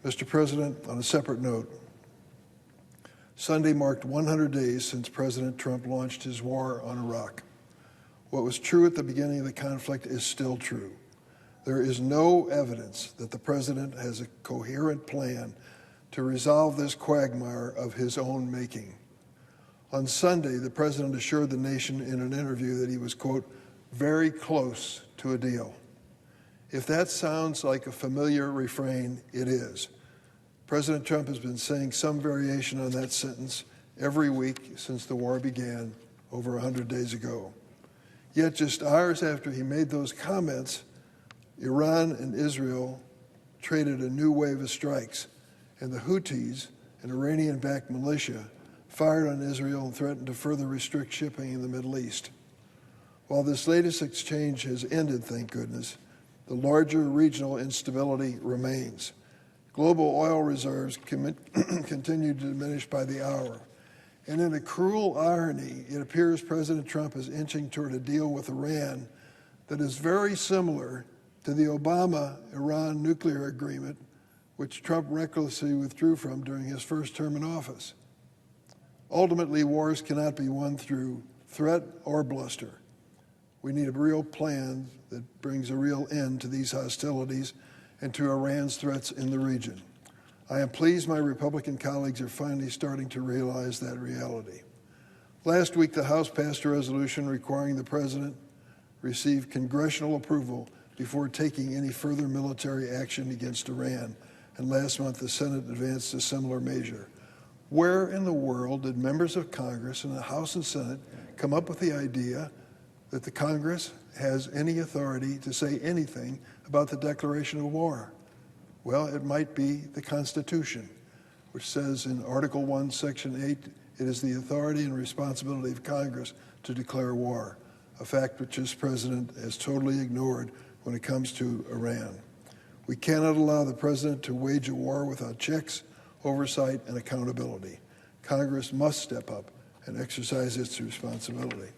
Mr. President, on a separate note, Sunday marked 100 days since President Trump launched his war on Iraq. What was true at the beginning of the conflict is still true. There is no evidence that the president has a coherent plan to resolve this quagmire of his own making. On Sunday, the president assured the nation in an interview that he was, quote, very close to a deal. If that sounds like a familiar refrain, it is. President Trump has been saying some variation on that sentence every week since the war began over 100 days ago. Yet just hours after he made those comments, Iran and Israel traded a new wave of strikes, and the Houthis, an Iranian-backed militia, fired on Israel and threatened to further restrict shipping in the Middle East. While this latest exchange has ended, thank goodness, the larger regional instability remains. Global oil reserves continue to diminish by the hour. And in a cruel irony, it appears President Trump is inching toward a deal with Iran that is very similar to the Obama-Iran nuclear agreement, which Trump recklessly withdrew from during his first term in office. Ultimately, wars cannot be won through threat or bluster. We need a real plan that brings a real end to these hostilities and to Iran's threats in the region. I am pleased my Republican colleagues are finally starting to realize that reality. Last week, the House passed a resolution requiring the president receive congressional approval before taking any further military action against Iran, and last month the Senate advanced a similar measure. Where in the world did members of Congress in the House and Senate come up with the idea that the Congress has any authority to say anything about the declaration of war? Well, it might be the Constitution, which says in Article 1, Section 8, it is the authority and responsibility of Congress to declare war, a fact which this president has totally ignored when it comes to Iran. We cannot allow the president to wage a war without checks, oversight, and accountability. Congress must step up and exercise its responsibility.